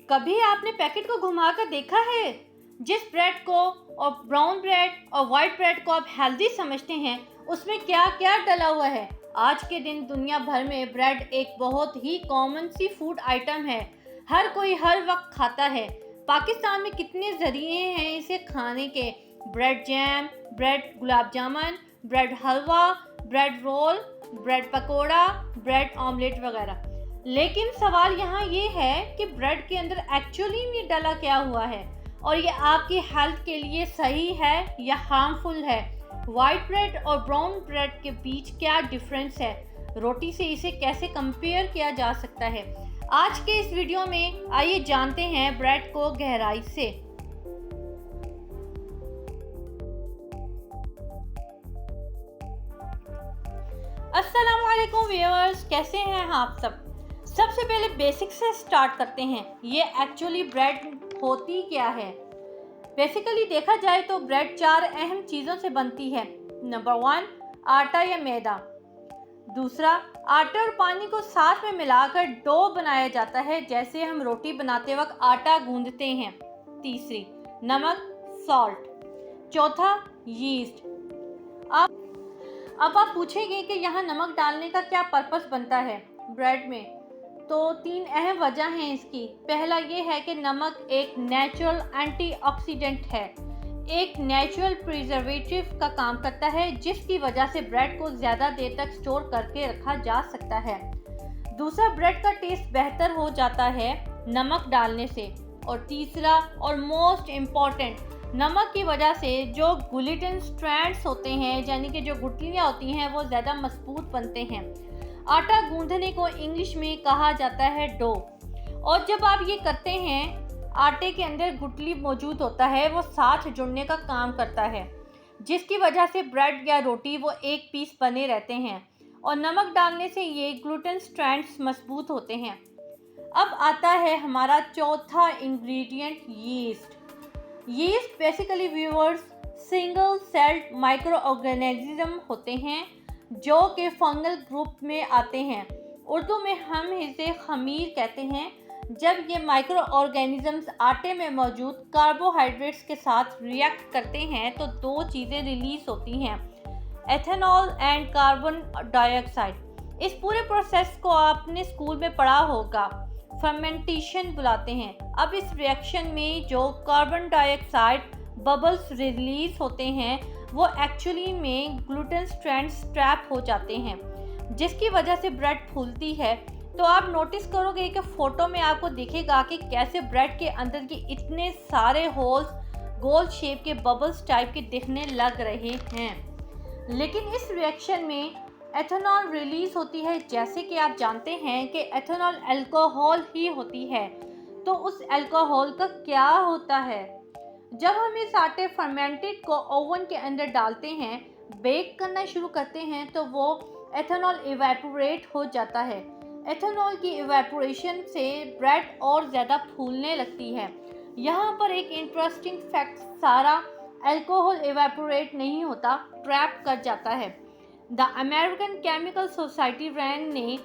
कभी आपने पैकेट को घुमाकर देखा है? जिस ब्रेड को और ब्राउन ब्रेड और वाइट ब्रेड को आप हेल्दी समझते हैं, उसमें क्या क्या डला हुआ है। आज के दिन दुनिया भर में ब्रेड एक बहुत ही कॉमन सी फूड आइटम है। हर कोई हर वक्त खाता है। पाकिस्तान में कितने ज़रिए हैं इसे खाने के। Bread jam, bread gulab jamun, bread halwa, bread roll, bread pakora, bread omelette वगैरह। लेकिन सवाल यहाँ ये है कि ब्रेड के अंदर एक्चुअली में डला क्या हुआ है और ये आपकी हेल्थ के लिए सही है या हार्मफुल है। वाइट ब्रेड और ब्राउन ब्रेड के बीच क्या डिफरेंस है, रोटी से इसे कैसे कंपेयर किया जा सकता है। आज के इस वीडियो में आइए जानते हैं ब्रेड को गहराई से। अस्सलाम वालेकुम व्यूअर्स, कैसे हैं आप सब। सबसे पहले बेसिक से स्टार्ट करते हैं। ये एक्चुअली ब्रेड होती क्या है। बेसिकली देखा जाए तो ब्रेड 4 अहम चीज़ों से बनती है। नंबर 1, आटा या मैदा। दूसरा, आटे और पानी को साथ में मिलाकर डो बनाया जाता है, जैसे हम रोटी बनाते वक्त आटा गूंदते हैं। तीसरी, नमक, सॉल्ट। चौथा, यीस्ट। अब आप पूछेंगे कि यहाँ नमक डालने का क्या पर्पस बनता है ब्रेड में। तो 3 अहम वजह हैं इसकी। पहला ये है कि नमक एक नेचुरल एंटीऑक्सीडेंट है, एक नेचुरल प्रिजर्वेटिव का काम करता है, जिसकी वजह से ब्रेड को ज़्यादा देर तक स्टोर करके रखा जा सकता है। दूसरा, ब्रेड का टेस्ट बेहतर हो जाता है नमक डालने से। और तीसरा और मोस्ट इम्पॉर्टेंट, नमक की वजह से जो ग्लूटेन स्ट्रैंड्स होते हैं, यानी कि जो गुठलियाँ होती हैं, वो ज़्यादा मजबूत बनते हैं। आटा गूंदने को इंग्लिश में कहा जाता है डो। और जब आप ये करते हैं, आटे के अंदर गुठली मौजूद होता है, वो साथ जुड़ने का काम करता है, जिसकी वजह से ब्रेड या रोटी वो एक पीस बने रहते हैं। और नमक डालने से ये ग्लूटेन स्ट्रैंड्स मजबूत होते हैं। अब आता है हमारा चौथा ingredient, yeast. Yeast basically viewers single celled micro organism होते हैं जो कि फंगल ग्रुप में आते हैं। उर्दू में हम इसे खमीर कहते हैं। जब ये माइक्रो ऑर्गेनिजम्स आटे में मौजूद कार्बोहाइड्रेट्स के साथ रिएक्ट करते हैं तो 2 चीज़ें रिलीज होती हैं, एथेनॉल एंड कार्बन डाइऑक्साइड। इस पूरे प्रोसेस को आपने स्कूल में पढ़ा होगा, फर्मेंटेशन बुलाते हैं। अब इस रिएक्शन में जो कार्बन डाइऑक्साइड बबल्स रिलीज होते हैं, वो एक्चुअली में ग्लूटेन स्ट्रैंड्स ट्रैप हो जाते हैं, जिसकी वजह से ब्रेड फूलती है। तो आप नोटिस करोगे कि फ़ोटो में आपको दिखेगा कि कैसे ब्रेड के अंदर के इतने सारे होल्स गोल शेप के बबल्स टाइप के दिखने लग रहे हैं। लेकिन इस रिएक्शन में एथेनॉल रिलीज़ होती है। जैसे कि आप जानते हैं कि एथेनॉल अल्कोहल ही होती है। तो उस अल्कोहल का क्या होता है, जब हम इस आटे फर्मेंटेड को ओवन के अंदर डालते हैं, बेक करना शुरू करते हैं, तो वो एथेनॉल इवेपोरेट हो जाता है। एथेनॉल की इवेपोरेशन से ब्रेड और ज़्यादा फूलने लगती है। यहाँ पर एक इंटरेस्टिंग फैक्ट, सारा अल्कोहल इवेपोरेट नहीं होता, ट्रैप कर जाता है। द अमेरिकन केमिकल सोसाइटी रैन ने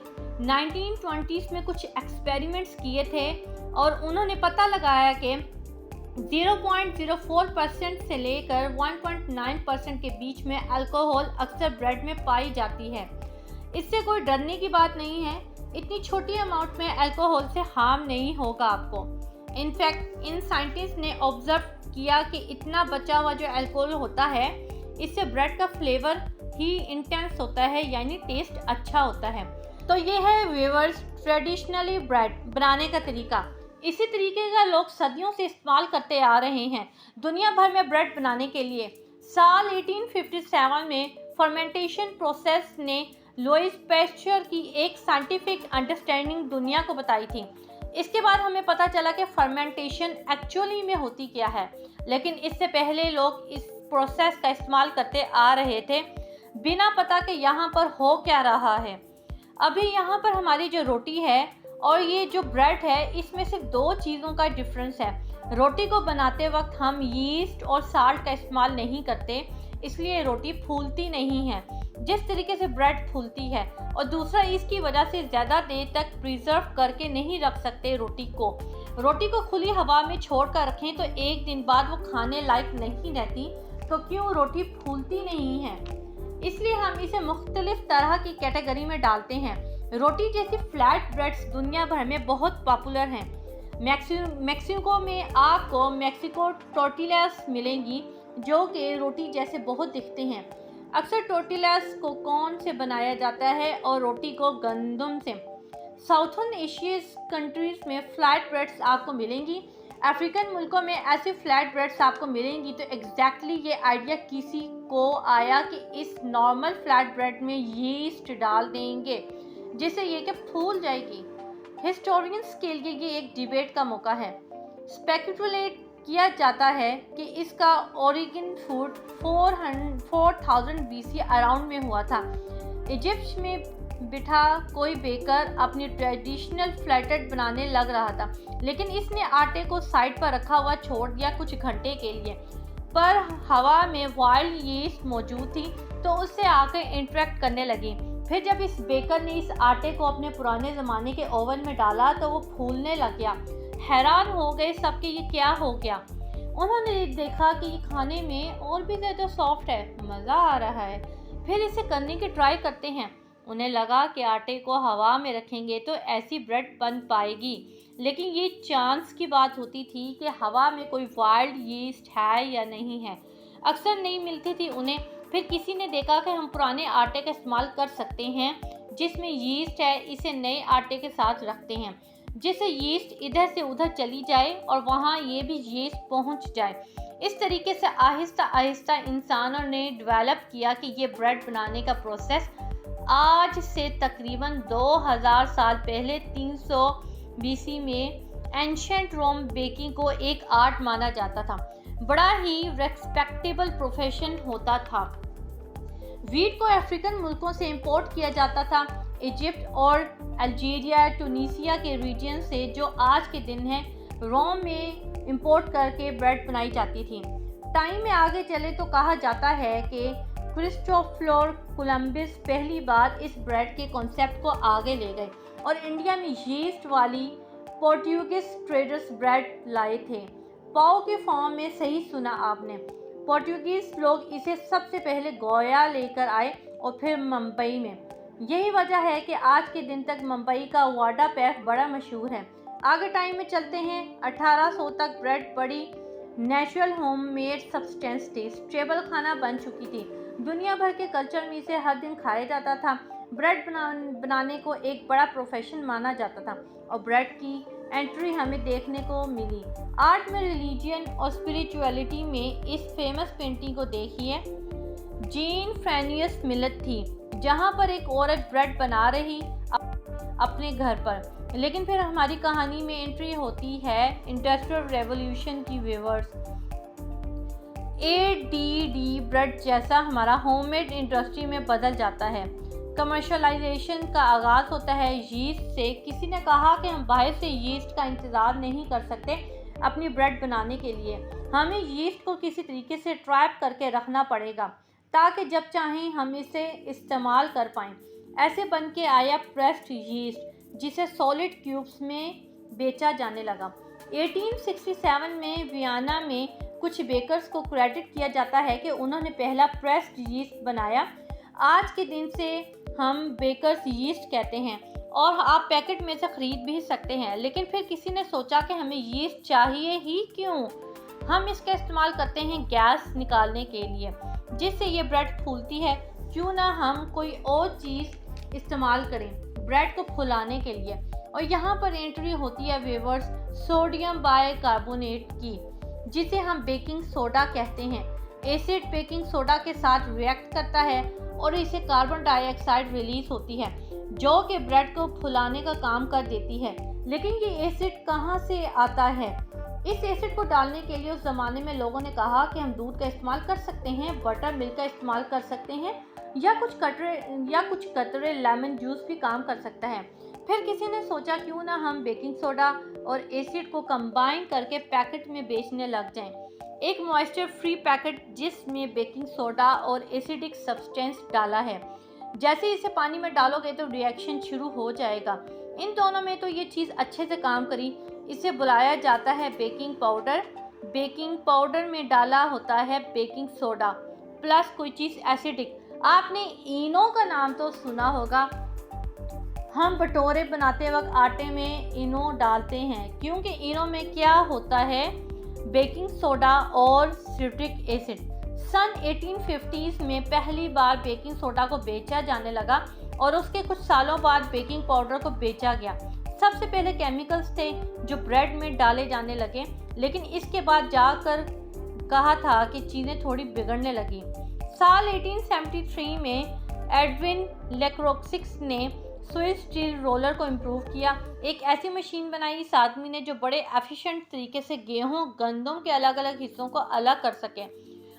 1920s में कुछ एक्सपेरिमेंट्स किए थे और उन्होंने पता लगाया कि 0.04% से लेकर 1.9% के बीच में अल्कोहल अक्सर ब्रेड में पाई जाती है। इससे कोई डरने की बात नहीं है। इतनी छोटी अमाउंट में अल्कोहल से हार्म नहीं होगा आपको। इनफैक्ट इन साइंटिस्ट ने ऑब्जर्व किया कि इतना बचा हुआ जो अल्कोहल होता है, इससे ब्रेड का फ्लेवर ही इंटेंस होता है, यानी टेस्ट अच्छा होता है। तो ये है व्यूअर्स ट्रेडिशनली ब्रेड बनाने का तरीका। इसी तरीके का लोग सदियों से इस्तेमाल करते आ रहे हैं दुनिया भर में ब्रेड बनाने के लिए। साल 1857 में फर्मेंटेशन प्रोसेस ने लुईस पैस्चर की एक साइंटिफिक अंडरस्टैंडिंग दुनिया को बताई थी। इसके बाद हमें पता चला कि फर्मेंटेशन एक्चुअली में होती क्या है, लेकिन इससे पहले लोग इस प्रोसेस का इस्तेमाल करते आ रहे थे बिना पता कि यहाँ पर हो क्या रहा है। अभी यहाँ पर हमारी जो रोटी है और ये जो ब्रेड है, इसमें सिर्फ 2 चीज़ों का डिफरेंस है। रोटी को बनाते वक्त हम यीस्ट और साल्ट का इस्तेमाल नहीं करते, इसलिए रोटी फूलती नहीं है जिस तरीके से ब्रेड फूलती है। और दूसरा, इसकी वजह से ज़्यादा देर तक प्रिजर्व करके नहीं रख सकते रोटी को, रोटी को खुली हवा में छोड़ कर रखें तो एक दिन बाद वो खाने लायक नहीं रहती। तो क्यों रोटी फूलती नहीं है? इसलिए हम इसे मुख्तलिफ तरह की कैटेगरी में डालते हैं। रोटी जैसी फ्लैट ब्रेड्स दुनिया भर में बहुत पॉपुलर हैं। मैक्सिको में आपको मैक्सिको टोर्टिलास मिलेंगी जो कि रोटी जैसे बहुत दिखते हैं। अक्सर टोर्टिलास को कॉर्न से बनाया जाता है और रोटी को गंदम से। साउथर्न एशियन कंट्रीज़ में फ्लैट ब्रेड्स आपको मिलेंगी। अफ्रीकन मुल्कों में ऐसी फ्लैट ब्रेड्स आपको मिलेंगी। तो एग्जैक्टली ये आइडिया किसी को आया कि इस नॉर्मल फ्लैट ब्रेड में यीस्ट डाल देंगे जिससे ये कि फूल जाएगी। हिस्टोरियंस के लिए ये एक डिबेट का मौका है। स्पेकुलेट किया जाता है कि इसका ओरिजिन फूड 4000 BC अराउंड में हुआ था। इजिप्ट में बिठा कोई बेकर अपनी ट्रेडिशनल फ्लैटेड बनाने लग रहा था, लेकिन इसने आटे को साइड पर रखा हुआ छोड़ दिया कुछ घंटे के लिए। पर हवा में वाइल्ड यीस्ट मौजूद थी तो उससे आकर इंटरेक्ट करने लगी। फिर जब इस बेकर ने इस आटे को अपने पुराने ज़माने के ओवन में डाला तो वो फूलने लग गया। हैरान हो गए सबके ये क्या हो गया। उन्होंने देखा कि ये खाने में और भी ज़्यादा सॉफ्ट है, मज़ा आ रहा है। फिर इसे करने की ट्राई करते हैं। उन्हें लगा कि आटे को हवा में रखेंगे तो ऐसी ब्रेड बन पाएगी, लेकिन ये चांस की बात होती थी कि हवा में कोई वाइल्ड यीस्ट है या नहीं है। अक्सर नहीं मिलती थी उन्हें। फिर किसी ने देखा कि हम पुराने आटे का इस्तेमाल कर सकते हैं जिसमें यीस्ट है, इसे नए आटे के साथ रखते हैं जिससे यीस्ट इधर से उधर चली जाए और वहाँ ये भी यीस्ट पहुँच जाए। इस तरीके से आहिस्ता आहिस्ता इंसानों ने डेवलप किया कि ये ब्रेड बनाने का प्रोसेस आज से तकरीबन 2000 साल पहले 300 BC में एंशिएंट रोम बेकिंग को एक आर्ट माना जाता था। बड़ा ही रेस्पेक्टेबल प्रोफेशन होता था। वीट को अफ्रीकन मुल्कों से इंपोर्ट किया जाता था। इजिप्ट और अल्जीरिया, टूनीसिया के रीजन से जो आज के दिन है रोम में इंपोर्ट करके ब्रेड बनाई जाती थी। टाइम में आगे चले तो कहा जाता है कि क्रिस्टोफर कोलंबस पहली बार इस ब्रेड के कॉन्सेप्ट को आगे ले गए और इंडिया में यीस्ट वाली पोर्टुगीज ट्रेडर्स ब्रेड लाए थे। पाव के फॉर्म में, सही सुना आपने। पोर्टुगीज लोग इसे सबसे पहले गोया लेकर आए और फिर मुंबई में। यही वजह है कि आज के दिन तक मुंबई का वाडा पैफ बड़ा मशहूर है। आगे टाइम में चलते हैं। 1800 तक ब्रेड बड़ी नेचुरल होममेड सब्सटेंस थी, स्टेबल खाना बन चुकी थी। दुनिया भर के कल्चर में इसे हर दिन खाया जाता था। ब्रेड बनाने को एक बड़ा प्रोफेशन माना जाता था और ब्रेड की एंट्री हमें देखने को मिली। आर्ट में, रिलीजियन और स्पिरिचुअलिटी में इस फेमस पेंटिंग को देखिए। जीन फ्रेनियस मिलत थी जहाँ पर एक औरत ब्रेड बना रही अपने घर पर। लेकिन फिर हमारी कहानी में एंट्री होती है इंडस्ट्रियल रेवोल्यूशन की। व्यूअर्स, ADD ब्रेड जैसा हमारा होममेड इंडस्ट्री में बदल जाता है। कमर्शलाइजेशन का आगाज़ होता है यीस्ट से। किसी ने कहा कि हम बाहर से यीस्ट का इंतज़ार नहीं कर सकते अपनी ब्रेड बनाने के लिए। हमें यीस्ट को किसी तरीके से ट्रैप करके रखना पड़ेगा ताकि जब चाहें हम इसे इस्तेमाल कर पाएँ। ऐसे बन के आया प्रेस्ड यीस्ट जिसे सॉलिड क्यूब्स में बेचा जाने लगा। 1867 में वियना में कुछ बेकर्स को क्रेडिट किया जाता है कि उन्होंने पहला प्रेस्ड यीस्ट बनाया। आज के दिन से हम बेकर्स यीस्ट कहते हैं और आप पैकेट में से ख़रीद भी सकते हैं। लेकिन फिर किसी ने सोचा कि हमें यीस्ट चाहिए ही क्यों। हम इसका इस्तेमाल करते हैं गैस निकालने के लिए जिससे ये ब्रेड फूलती है। क्यों ना हम कोई और चीज़ इस्तेमाल करें ब्रेड को फुलाने के लिए। और यहाँ पर एंट्री होती है व्यूअर्स सोडियम बाइकार्बोनेट की, जिसे हम बेकिंग सोडा कहते हैं। एसिड बेकिंग सोडा के साथ रिएक्ट करता है और इससे कार्बन डाइऑक्साइड रिलीज होती है जो कि ब्रेड को फुलाने का काम कर देती है। लेकिन ये एसिड कहाँ से आता है? इस एसिड को डालने के लिए उस ज़माने में लोगों ने कहा कि हम दूध का इस्तेमाल कर सकते हैं, बटर मिल्क का इस्तेमाल कर सकते हैं या कुछ कतरे लेमन जूस भी काम कर सकता है। फिर किसी ने सोचा क्यों ना हम बेकिंग सोडा और एसिड को कंबाइन करके पैकेट में बेचने लग जाएं। एक मॉइस्चर फ्री पैकेट जिसमें बेकिंग सोडा और एसिडिक सब्सटेंस डाला है। जैसे ही इसे पानी में डालोगे तो रिएक्शन शुरू हो जाएगा। इन दोनों में तो ये चीज़ अच्छे से काम करी। इसे बुलाया जाता है बेकिंग पाउडर। बेकिंग पाउडर में डाला होता है बेकिंग सोडा प्लस कोई चीज़ एसिडिक। आपने इनो का नाम तो सुना होगा। हम भटूरे बनाते वक्त आटे में इनो डालते हैं क्योंकि इनो में क्या होता है, बेकिंग सोडा और सिट्रिक एसिड। सन 1850s में पहली बार बेकिंग सोडा को बेचा जाने लगा और उसके कुछ सालों बाद बेकिंग पाउडर को बेचा गया। सबसे पहले केमिकल्स थे जो ब्रेड में डाले जाने लगे, लेकिन इसके बाद जाकर कहा था कि चीज़ें थोड़ी बिगड़ने लगी। साल 1873 में एडविन लेक्रोक्सिस ने स्विस स्टील रोलर को इम्प्रूव किया। एक ऐसी मशीन बनाई इस आदमी ने जो बड़े एफिशिएंट तरीके से गेहूं गंदम के अलग अलग हिस्सों को अलग कर सके।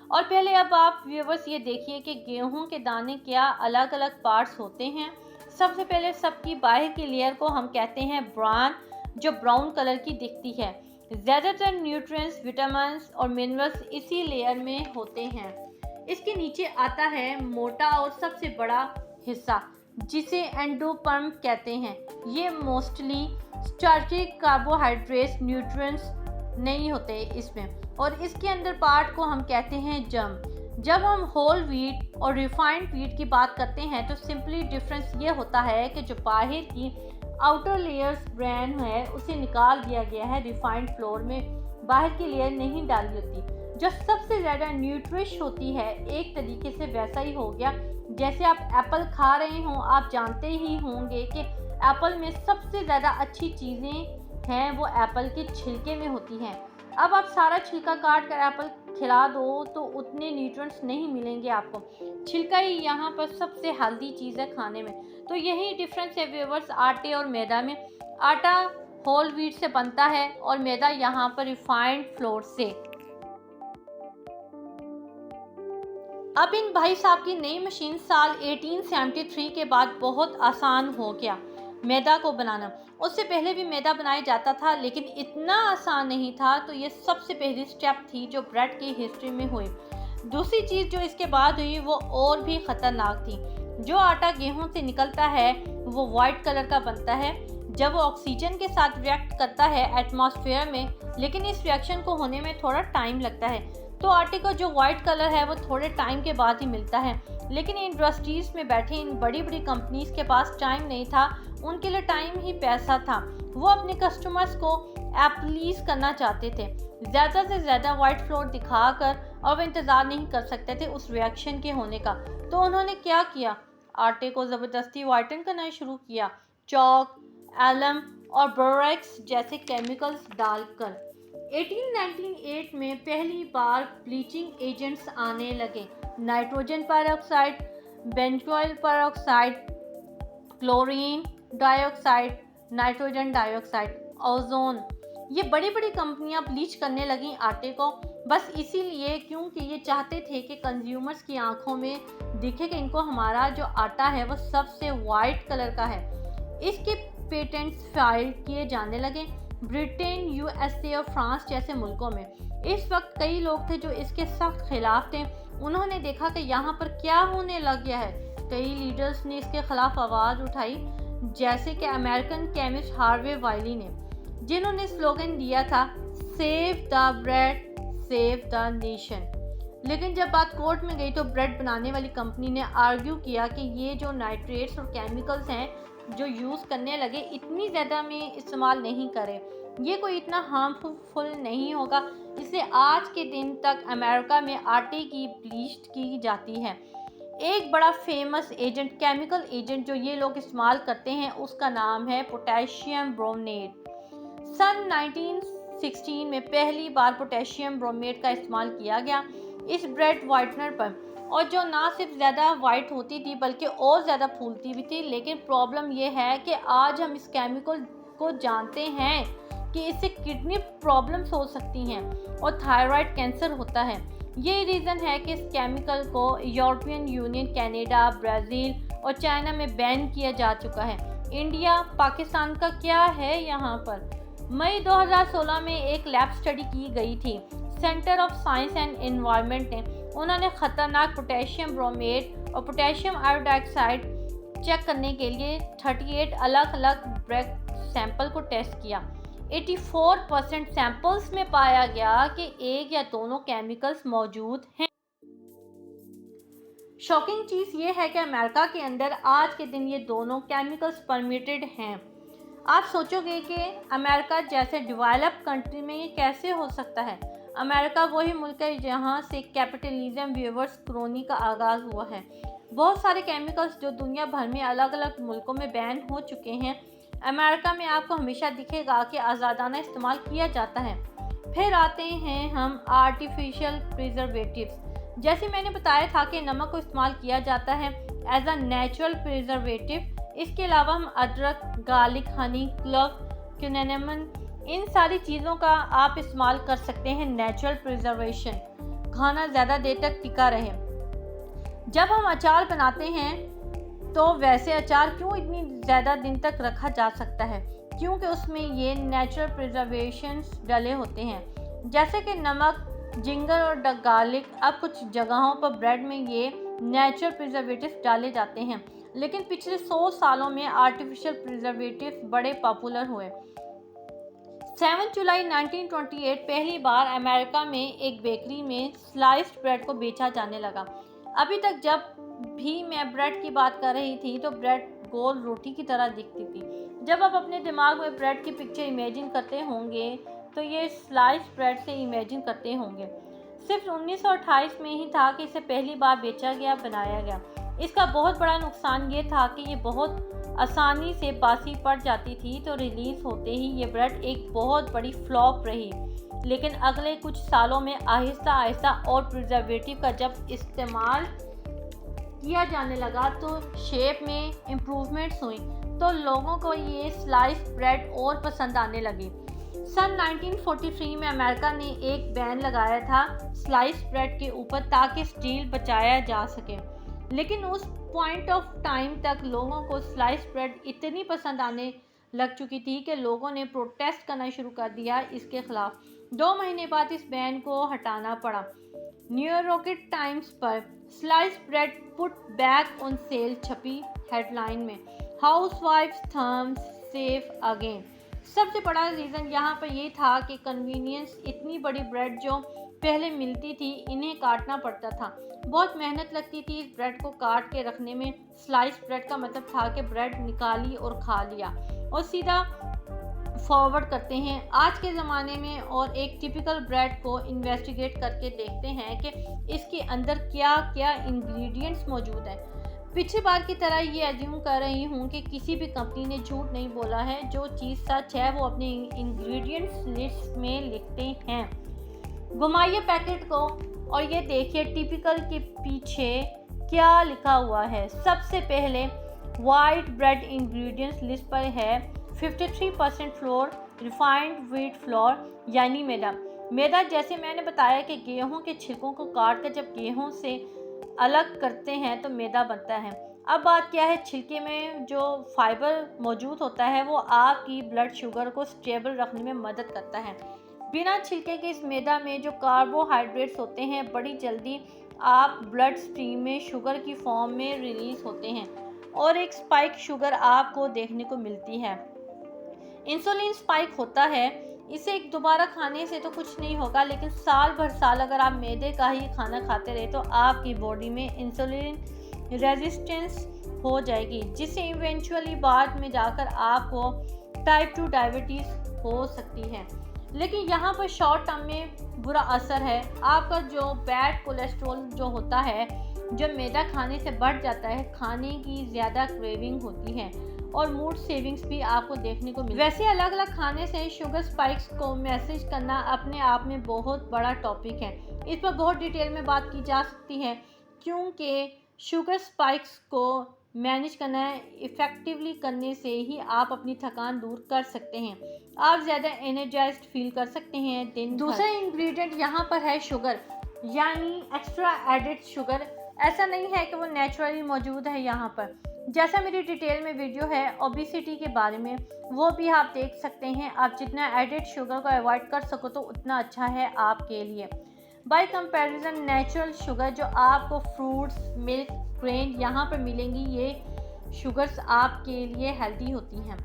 और पहले अब आप व्यूवर्स ये देखिए कि गेहूं के दाने क्या अलग अलग पार्ट्स होते हैं। सबसे पहले सबकी बाहर की लेयर को हम कहते हैं ब्रान, जो ब्राउन कलर की दिखती है। ज़्यादातर न्यूट्रिएंट्स, विटामिन्स और मिनरल्स इसी लेयर में होते हैं। इसके नीचे आता है मोटा और सबसे बड़ा हिस्सा जिसे एंडोपर्म कहते हैं। ये मोस्टली स्टार्ची, कार्बोहाइड्रेट्स, न्यूट्रिएंट्स नहीं होते इसमें, और इसके अंदर पार्ट को हम कहते हैं जर्म। जब हम होल व्हीट और रिफाइंड व्हीट की बात करते हैं तो सिंपली डिफरेंस ये होता है कि जो बाहर की आउटर लेयर्स ब्रान है उसे निकाल दिया गया है रिफाइंड फ्लोर में, बाहर की लेयर नहीं डाली होती। जो सबसे ज़्यादा न्यूट्रिश होती है एक तरीके से वैसा ही हो गया जैसे आप एप्पल खा रहे हों। आप जानते ही होंगे कि एप्पल में सबसे ज़्यादा अच्छी चीज़ें हैं वो एप्पल के छिलके में होती हैं। अब आप सारा छिलका काट कर एप्पल खिला दो तो उतने न्यूट्रिएंट्स नहीं मिलेंगे आपको। छिलका ही यहाँ पर सबसे हेल्दी चीज़ है खाने में। तो यही डिफरेंस है व्यूअर्स आटे और मैदा में। आटा होल व्हीट से बनता है और मैदा यहाँ पर रिफाइंड फ्लोर से। अब इन भाई साहब की नई मशीन साल 1873 के बाद बहुत आसान हो गया मैदा को बनाना। उससे पहले भी मैदा बनाया जाता था लेकिन इतना आसान नहीं था। तो ये सबसे पहली स्टेप थी जो ब्रेड की हिस्ट्री में हुई। दूसरी चीज़ जो इसके बाद हुई वो और भी ख़तरनाक थी। जो आटा गेहूं से निकलता है वो वाइट कलर का बनता है जब वो ऑक्सीजन के साथ रिएक्ट करता है एटमॉस्फेयर में, लेकिन इस रिएक्शन को होने में थोड़ा टाइम लगता है। तो आटे का जो वाइट कलर है वो थोड़े टाइम के बाद ही मिलता है। लेकिन इंडस्ट्रीज़ में बैठे इन बड़ी बड़ी कंपनीज़ के पास टाइम नहीं था, उनके लिए टाइम ही पैसा था। वो अपने कस्टमर्स को प्लीज़ करना चाहते थे, ज़्यादा से ज़्यादा वाइट फ्लोर दिखाकर, और वो इंतज़ार नहीं कर सकते थे उस रिएक्शन के होने का। तो उन्होंने क्या किया, आटे को ज़बरदस्ती वाइटन करना शुरू किया, चॉक, एलम और बोरेक्स जैसे केमिकल्स डालकर। 1898 में पहली बार ब्लीचिंग एजेंट्स आने लगे। Nitrogen peroxide, benzoyl peroxide, chlorine dioxide, nitrogen dioxide, ozone, ये बड़ी बड़ी कंपनियां ब्लीच करने लगी आटे को, बस इसीलिए क्योंकि ये चाहते थे कि कंज्यूमर्स की आंखों में दिखे कि इनको हमारा जो आटा है वो सबसे वाइट कलर का है। इसके पेटेंट्स फाइल किए जाने लगे ब्रिटेन, यूएसए और फ्रांस जैसे मुल्कों में। इस वक्त कई लोग थे जो इसके सख्त खिलाफ थे। उन्होंने देखा कि यहाँ पर क्या होने लग गया है। कई लीडर्स ने इसके खिलाफ आवाज़ उठाई, जैसे कि अमेरिकन केमिस्ट हार्वे वाइली ने, जिन्होंने स्लोगन दिया था save the bread save the nation. लेकिन जब बात कोर्ट में गई तो ब्रेड बनाने वाली कंपनी ने आर्ग्यू किया कि ये जो नाइट्रेट्स और केमिकल्स हैं जो यूज़ करने लगे इतनी ज़्यादा में इस्तेमाल नहीं करें, ये कोई इतना हार्मफुल नहीं होगा। इसलिए आज के दिन तक अमेरिका में आटे की ब्लीच की जाती है। एक बड़ा फेमस एजेंट, केमिकल एजेंट जो ये लोग इस्तेमाल करते हैं उसका नाम है पोटेशियम ब्रोमेट। सन 1916 में पहली बार पोटेशियम ब्रोमेट का इस्तेमाल किया गया इस ब्रेड वाइटनर पर, और जो ना सिर्फ ज़्यादा वाइट होती थी बल्कि और ज़्यादा फूलती भी थी। लेकिन प्रॉब्लम ये है कि आज हम इस केमिकल को जानते हैं कि इससे किडनी प्रॉब्लम्स हो सकती हैं और थायराइड कैंसर होता है। ये रीज़न है कि इस केमिकल को यूरोपियन यूनियन, कनाडा, ब्राज़ील और चाइना में बैन किया जा चुका है। इंडिया, पाकिस्तान का क्या है यहाँ पर? मई 2016 में एक लैब स्टडी की गई थी centre of science and environment ने। उन्होंने ख़तरनाक पोटेशियम ब्रोमेट और पोटेशियम आयोडाइड चेक करने के लिए 38 अलग अलग ब्रेड सैंपल को टेस्ट किया। 84% सैंपल्स में पाया गया कि एक या दोनों केमिकल्स मौजूद हैं। शॉकिंग चीज़ ये है कि अमेरिका के अंदर आज के दिन ये दोनों केमिकल्स परमिटेड हैं। आप सोचोगे कि अमेरिका जैसे डेवलप कंट्री में ये कैसे हो सकता है। अमेरिका वही मुल्क है जहाँ से कैपिटलिज्म व्यूवर्स क्रोनी का आगाज़ हुआ है। बहुत सारे केमिकल्स जो दुनिया भर में अलग अलग मुल्कों में बैन हो चुके हैं, अमेरिका में आपको हमेशा दिखेगा कि आज़ादाना इस्तेमाल किया जाता है। फिर आते हैं हम आर्टिफिशियल प्रिजर्वेटिव्स। जैसे मैंने बताया था कि नमक को इस्तेमाल किया जाता है एज अ नेचुरल प्रिजर्वेटिव। इसके अलावा हम अदरक, गार्लिक, हनी, क्लव, क्यूनेमन, इन सारी चीज़ों का आप इस्तेमाल कर सकते हैं नेचुरल प्रिजर्वेशन, खाना ज़्यादा देर तक टिका रहे। जब हम अचार बनाते हैं तो वैसे अचार क्यों इतनी ज़्यादा दिन तक रखा जा सकता है? क्योंकि उसमें ये नेचुरल प्रिजर्वेशंस डले होते हैं, जैसे कि नमक, जिंजर और गार्लिक। अब कुछ जगहों पर ब्रेड में ये नेचुरल प्रिजर्वेटिव्स डाले जाते हैं, लेकिन पिछले 100 सालों में आर्टिफिशियल प्रिजर्वेटिव्स बड़े पॉपुलर हुए। 7 जुलाई 1928 पहली बार अमेरिका में एक बेकरी में स्लाइस्ड ब्रेड को बेचा जाने लगा। अभी तक जब भी मैं ब्रेड की बात कर रही थी तो ब्रेड गोल रोटी की तरह दिखती थी। जब आप अपने दिमाग में ब्रेड की पिक्चर इमेजिन करते होंगे तो ये स्लाइस ब्रेड से इमेजिन करते होंगे। सिर्फ 1928 में ही था कि इसे पहली बार बेचा गया, बनाया गया। इसका बहुत बड़ा नुकसान ये था कि ये बहुत आसानी से बासी पड़ जाती थी, तो रिलीज़ होते ही ये ब्रेड एक बहुत बड़ी फ्लॉप रही। लेकिन अगले कुछ सालों में आहिस्ता आहिस्ता और प्रिजर्वेटिव का जब इस्तेमाल किया जाने लगा तो शेप में इम्प्रूवमेंट्स हुई, तो लोगों को ये स्लाइस ब्रेड और पसंद आने लगी। सन 1943 में अमेरिका ने एक बैन लगाया था स्लाइस ब्रेड के ऊपर ताकि स्टील बचाया जा सके। लेकिन उस पॉइंट ऑफ टाइम तक लोगों को स्लाइस ब्रेड इतनी पसंद आने लग चुकी थी कि लोगों ने प्रोटेस्ट करना शुरू कर दिया इसके खिलाफ। 2 महीने बाद इस बैन को हटाना पड़ा। न्यूयॉर्क टाइम्स पर slice bread put back on sale छपी हेडलाइन में, हाउसवाइफ्स थम्स सेफ अगेन। सबसे बड़ा रीज़न यहाँ पर ये था कि कन्वीनियंस, इतनी बड़ी ब्रेड जो पहले मिलती थी इन्हें काटना पड़ता था, बहुत मेहनत लगती थी इस ब्रेड को काट के रखने में। स्लाइस ब्रेड का मतलब था कि ब्रेड निकाली और खा लिया और सीधा फॉरवर्ड करते हैं आज के ज़माने में और एक टिपिकल ब्रेड को इन्वेस्टिगेट करके देखते हैं कि इसके अंदर क्या क्या इंग्रेडिएंट्स मौजूद हैं। पिछली बार की तरह ये एज्यूम कर रही हूँ कि किसी भी कंपनी ने झूठ नहीं बोला है। जो चीज़ सच है वो अपने इंग्रेडिएंट्स लिस्ट में लिखते हैं। घुमाइए पैकेट को और ये देखिए टिपिकल के पीछे क्या लिखा हुआ है। सबसे पहले वाइट ब्रेड इंग्रेडिएंट्स लिस्ट पर है 53% फ्लोर, रिफाइंड व्हीट फ्लोर यानी मैदा। मैदा जैसे मैंने बताया कि गेहूं के छिलकों को काट कर जब गेहूं से अलग करते हैं तो मैदा बनता है। अब बात क्या है, छिलके में जो फाइबर मौजूद होता है वो आपकी ब्लड शुगर को स्टेबल रखने में मदद करता है। बिना छिलके के इस मैदा में जो कार्बोहाइड्रेट्स होते हैं बड़ी जल्दी आप ब्लड स्ट्रीम में शुगर की फॉर्म में रिलीज़ होते हैं और एक स्पाइक शुगर आपको देखने को मिलती है। इंसुलिन स्पाइक होता है, इसे एक दोबारा खाने से तो कुछ नहीं होगा, लेकिन साल भर साल अगर आप मैदे का ही खाना खाते रहे तो आपकी बॉडी में इंसुलिन रेजिस्टेंस हो जाएगी, जिससे इवेंचुअली बाद में जाकर आपको टाइप 2 डायबिटीज़ हो सकती है। लेकिन यहाँ पर शॉर्ट टर्म में बुरा असर है। आपका जो बैड कोलेस्ट्रॉल जो होता है, जो मैदा खाने से बढ़ जाता है, खाने की ज़्यादा क्रेविंग होती है और मूड सेविंग्स भी आपको देखने को मिले। वैसे अलग अलग खाने से शुगर स्पाइक्स को मैनेज करना अपने आप में बहुत बड़ा टॉपिक है। इस पर बहुत डिटेल में बात की जा सकती है, क्योंकि शुगर स्पाइक्स को मैनेज करना इफ़ेक्टिवली करने से ही आप अपनी थकान दूर कर सकते हैं। आप ज़्यादा एनर्जाइज्ड फील कर सकते हैं दिन। दूसरा इंग्रेडिएंट यहाँ पर है शुगर, यानी एक्स्ट्रा एडेड शुगर। ऐसा नहीं है कि वो नेचुरली मौजूद है यहाँ पर। जैसा मेरी डिटेल में वीडियो है ओबेसिटी के बारे में, वो भी आप देख सकते हैं। आप जितना एडेड शुगर को अवॉइड कर सको तो उतना अच्छा है आपके लिए। बाय कंपैरिजन नेचुरल शुगर जो आपको फ्रूट्स, मिल्क, ग्रेन यहाँ पर मिलेंगी, ये शुगर्स आपके लिए हेल्दी होती हैं।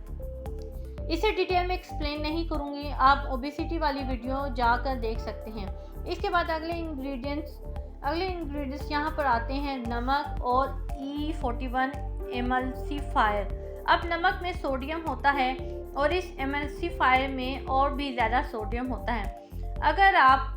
इसे डिटेल में एक्सप्लेन नहीं करूँगी, आप ओबेसिटी वाली वीडियो जाकर देख सकते हैं। इसके बाद अगले इंग्रेडिएंट्स यहाँ पर आते हैं नमक और E41 एमल्सिफायर। अब नमक में सोडियम होता है और इस एमल्सिफायर में और भी ज़्यादा सोडियम होता है। अगर आप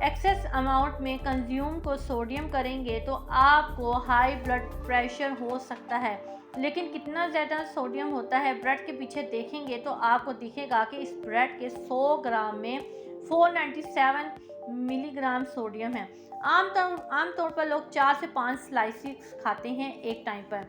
एक्सेस अमाउंट में कंज्यूम को सोडियम करेंगे तो आपको हाई ब्लड प्रेशर हो सकता है। लेकिन कितना ज़्यादा सोडियम होता है ब्रेड के पीछे देखेंगे तो आपको दिखेगा कि इस ब्रेड के 100 ग्राम में 497 मिलीग्राम सोडियम है। आमतौर पर लोग 4 से 5 स्लाइसिस खाते हैं एक टाइम पर।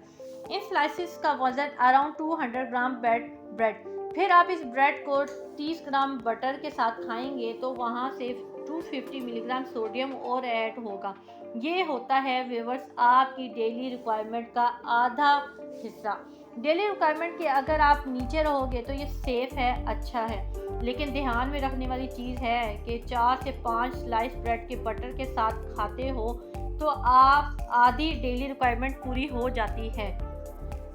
इन स्लाइसिस का वज़न अराउंड 200 ग्राम ब्रेड। फिर आप इस ब्रेड को 30 ग्राम बटर के साथ खाएंगे तो वहाँ से 250 मिलीग्राम सोडियम और ऐड होगा। ये होता है व्यूअर्स आपकी डेली रिक्वायरमेंट का आधा हिस्सा। डेली रिक्वायरमेंट के अगर आप नीचे रहोगे तो ये सेफ़ है, अच्छा है। लेकिन ध्यान में रखने वाली चीज़ है कि 4 से 5 स्लाइस ब्रेड के बटर के साथ खाते हो तो आप आधी डेली रिक्वायरमेंट पूरी हो जाती है।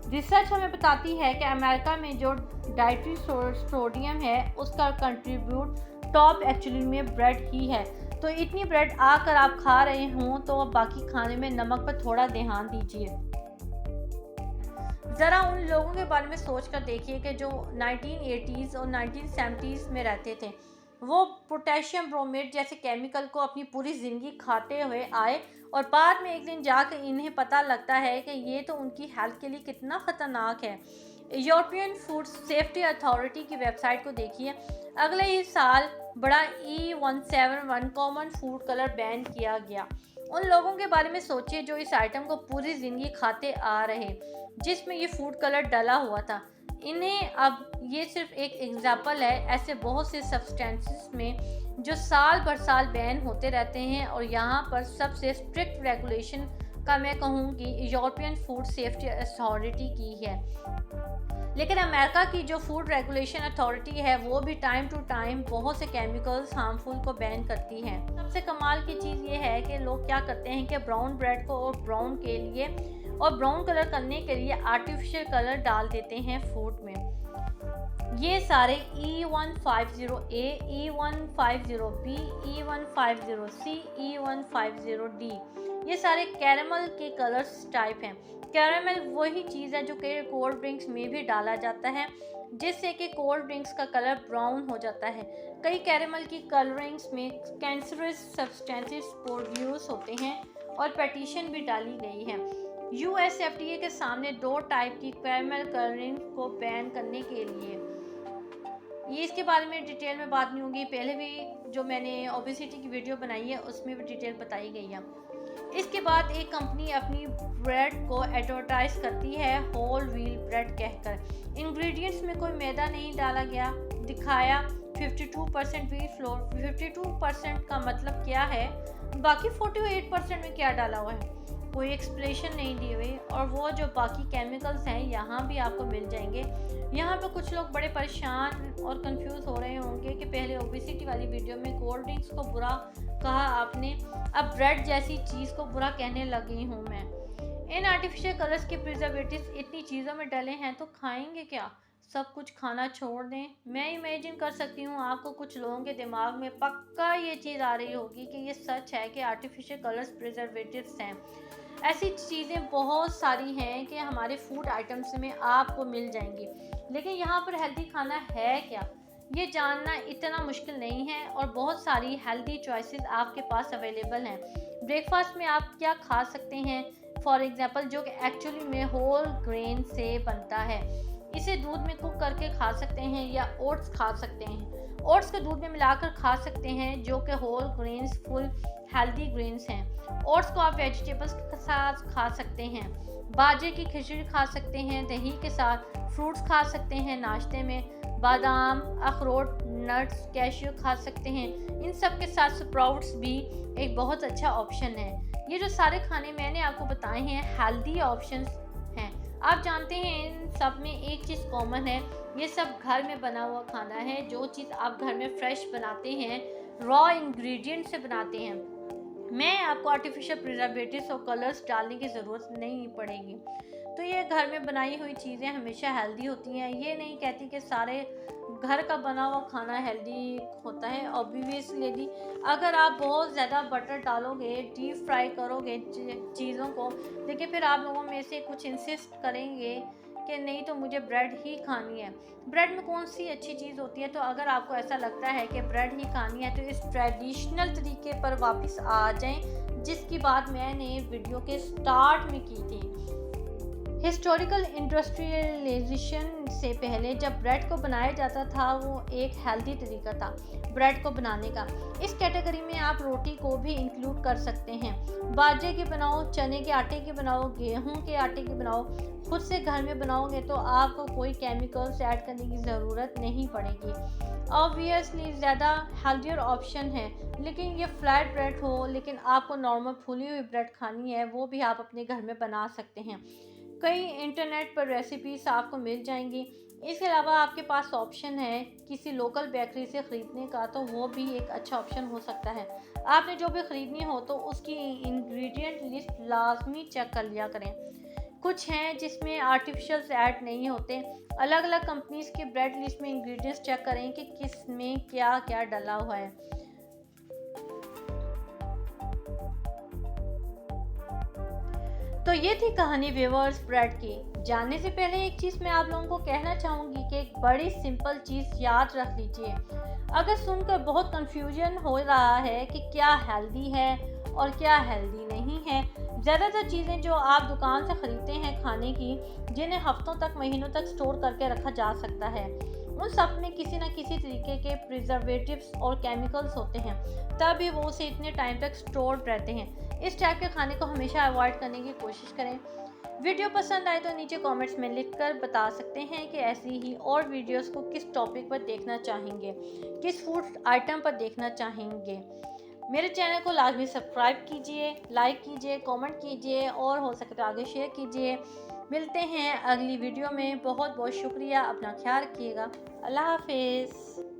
रिसर्च हमें बताती है कि अमेरिका में जो डाइटरी सोडियम है उसका कंट्रीब्यूट टॉप एक्चुअली में ब्रेड ही है। तो इतनी ब्रेड आकर आप खा रहे हों तो बाकी खाने में नमक पर थोड़ा ध्यान दीजिए। ज़रा उन लोगों के बारे में सोच कर देखिए कि जो 1980s और 1970s में रहते थे, वो पोटेशियम ब्रोमेट जैसे केमिकल को अपनी पूरी ज़िंदगी खाते हुए आए और बाद में एक दिन जाकर इन्हें पता लगता है कि ये तो उनकी हेल्थ के लिए कितना ख़तरनाक है। यूरोपियन फूड सेफ्टी अथॉरिटी की वेबसाइट को देखिए, अगले ही साल बड़ा E171 common food colour ban किया गया। उन लोगों के बारे में सोचिए जो इस आइटम को पूरी ज़िंदगी खाते आ रहे जिसमें ये फूड कलर डला हुआ था। इन्हें अब ये सिर्फ एक एग्जाम्पल है ऐसे बहुत से सब्सटेंसेस में जो साल भर साल बैन होते रहते हैं और यहाँ पर सबसे स्ट्रिक्ट रेगुलेशन का मैं कहूँगी यूरोपियन फूड सेफ्टी अथॉरिटी की है। लेकिन अमेरिका की जो फूड रेगुलेशन अथॉरिटी है वो भी टाइम टू टाइम बहुत से केमिकल्स हार्मफुल को बैन करती है। सबसे कमाल की चीज़ ये है कि लोग क्या करते हैं कि ब्राउन ब्रेड को और ब्राउन कलर करने के लिए आर्टिफिशियल कलर डाल देते हैं फूड में। ये सारे E150A, E150B, E150C, E150D ये सारे कैरेमल के कलर्स टाइप हैं। कैरेमल वही चीज़ है जो कि कोल्ड ड्रिंक्स में भी डाला जाता है जिससे कि कोल्ड ड्रिंक्स का कलर ब्राउन हो जाता है। कई कैरेमल की कलरिंग्स में कैंसरस सब्सटेंसेस प्रोड्यूस होते हैं और पेटिशन भी डाली गई है US FDA के सामने 2 टाइप की कैरेमल कलरिंग को बैन करने के लिए। ये इसके बारे में डिटेल में बात नहीं होगी, पहले भी जो मैंने ओबेसिटी की वीडियो बनाई है उसमें भी डिटेल बताई गई है। इसके बाद एक कंपनी अपनी ब्रेड को एडवर्टाइज करती है होल व्हील ब्रेड कहकर। इंग्रेडिएंट्स में कोई मैदा नहीं डाला गया, दिखाया 52% व्हीट फ्लोर। 52% का मतलब क्या है, बाकी 48% में क्या डाला हुआ है, कोई एक्सप्लेनेशन नहीं दी हुई। और वो जो बाकी केमिकल्स हैं यहाँ भी आपको मिल जाएंगे। यहाँ पे कुछ लोग बड़े परेशान और कंफ्यूज हो रहे होंगे कि पहले ओबेसिटी वाली वीडियो में कोल्ड ड्रिंक्स को बुरा कहा आपने, अब ब्रेड जैसी चीज़ को बुरा कहने लगी हूँ मैं। इन आर्टिफिशियल कलर्स के प्रिजर्वेटिव्स इतनी चीज़ों में डले हैं तो खाएंगे क्या, सब कुछ खाना छोड़ दें। मैं इमेजिन कर सकती हूँ आपको कुछ लोगों के दिमाग में पक्का ये चीज़ आ रही होगी कि ये सच है कि आर्टिफिशियल कलर्स प्रिजर्वेटिव्स हैं। ऐसी चीज़ें बहुत सारी हैं कि हमारे फूड आइटम्स में आपको मिल जाएंगी, लेकिन यहाँ पर हेल्दी खाना है क्या ये जानना इतना मुश्किल नहीं है और बहुत सारी हेल्दी चॉइसेस आपके पास अवेलेबल हैं। ब्रेकफास्ट में आप क्या खा सकते हैं, फॉर एग्जांपल जो कि एक्चुअली में होल ग्रेन से बनता है। इसे दूध में कुक करके खा सकते हैं या ओट्स खा सकते हैं। ओट्स को दूध में मिलाकर खा सकते हैं जो कि whole grains full healthy grains हैं। ओट्स को आप वेजिटेबल्स के साथ खा सकते हैं, बाजरे की खिचड़ी खा सकते हैं, दही के साथ फ्रूट्स खा सकते हैं, नाश्ते में बादाम, अखरोट, नट्स, कैश्यू खा सकते हैं। इन सब के साथ स्प्राउट्स भी एक बहुत अच्छा ऑप्शन है। ये जो सारे खाने मैंने आपको बताए हैं हेल्दी ऑप्शंस हैं। आप जानते हैं इन सब में एक चीज़ कॉमन है, ये सब घर में बना हुआ खाना है। जो चीज़ आप घर में फ्रेश बनाते हैं, रॉ इंग्रेडिएंट से बनाते हैं, मैं आपको आर्टिफिशियल प्रिजर्वेटिव्स और कलर्स डालने की ज़रूरत नहीं पड़ेगी। तो ये घर में बनाई हुई चीज़ें हमेशा हेल्दी होती हैं। ये नहीं कहती कि सारे घर का बना हुआ खाना हेल्दी होता है। ऑब्वियसली अगर आप बहुत ज़्यादा बटर डालोगे, डीप फ्राई करोगे चीज़ों को, देखिए फिर आप लोगों में से कुछ इंसिस्ट करेंगे कि नहीं तो मुझे ब्रेड ही खानी है। ब्रेड में कौन सी अच्छी चीज़ होती है? तो अगर आपको ऐसा लगता है कि ब्रेड ही खानी है तो इस ट्रेडिशनल तरीके पर वापस आ जाएं, जिसकी बात मैंने वीडियो के स्टार्ट में की थी। हिस्टोरिकल इंडस्ट्रियलाइजेशन से पहले जब ब्रेड को बनाया जाता था, वो एक हेल्दी तरीका था ब्रेड को बनाने का। इस कैटेगरी में आप रोटी को भी इंक्लूड कर सकते हैं। बाजरे की बनाओ, चने के आटे की बनाओ, गेहूं के आटे की बनाओ, खुद से घर में बनाओगे तो आपको कोई केमिकल्स ऐड करने की ज़रूरत नहीं पड़ेगी। ऑब्वियसली ज़्यादा हेल्दियर ऑप्शन है, लेकिन ये फ्लैट ब्रेड हो, लेकिन आपको नॉर्मल फूली हुई ब्रेड खानी है, वो भी आप अपने घर में बना सकते हैं। कई इंटरनेट पर रेसिपीज आपको मिल जाएंगी। इसके अलावा आपके पास ऑप्शन है किसी लोकल बेकरी से ख़रीदने का, तो वो भी एक अच्छा ऑप्शन हो सकता है। आपने जो भी ख़रीदनी हो तो उसकी इंग्रेडिएंट लिस्ट लाजमी चेक कर लिया करें। कुछ हैं जिसमें आर्टिफिशियल्स ऐड नहीं होते। अलग अलग कंपनीज़ के ब्रेड लिस्ट में इंग्रेडिएंट्स चेक करें कि किस में क्या क्या डला हुआ है। तो ये थी कहानी व्यूअर्स ब्रेड की। जानने से पहले एक चीज़ मैं आप लोगों को कहना चाहूँगी कि एक बड़ी सिंपल चीज़ याद रख लीजिए। अगर सुनकर बहुत कंफ्यूजन हो रहा है कि क्या हेल्दी है और क्या हेल्दी नहीं है, ज़्यादातर चीज़ें जो आप दुकान से ख़रीदते हैं खाने की, जिन्हें हफ्तों तक महीनों तक स्टोर करके रखा जा सकता है, उन सब में किसी न किसी तरीके के प्रिजर्वेटिव्स और केमिकल्स होते हैं, तभी वो उसे इतने टाइम तक स्टोर रहते हैं। इस टाइप के खाने को हमेशा अवॉइड करने की कोशिश करें। वीडियो पसंद आए तो नीचे कमेंट्स में लिखकर बता सकते हैं कि ऐसी ही और वीडियोस को किस टॉपिक पर देखना चाहेंगे, किस फूड आइटम पर देखना चाहेंगे। मेरे चैनल को लाजमी सब्सक्राइब कीजिए, लाइक कीजिए, कमेंट कीजिए और हो सके तो आगे शेयर कीजिए। मिलते हैं अगली वीडियो में। बहुत बहुत शुक्रिया। अपना ख्याल रखिएगा। अल्लाह हाफिज़।